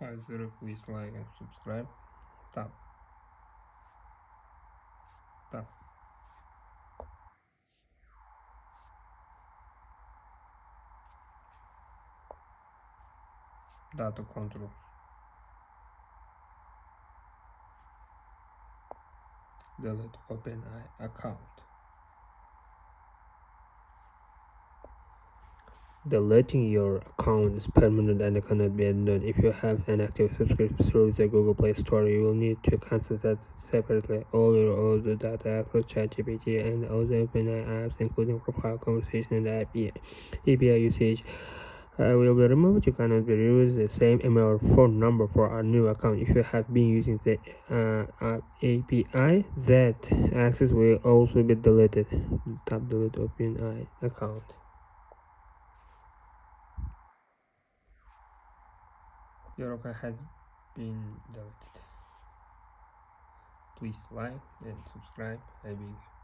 50. Please like and subscribe. Tap. Data control. Delete OpenAI account. Deleting your account is permanent and cannot be undone. If you have an active subscription through the Google Play Store, you will need to cancel that separately. All your older data across ChatGPT and other OpenAI apps, including profile, conversation, and API usage, will be removed. You cannot be used the same email or phone number for a new account. If you have been using the API, that access will also be deleted. Tap delete OpenAI account. Your account has been deleted. Please like and subscribe. I beg you.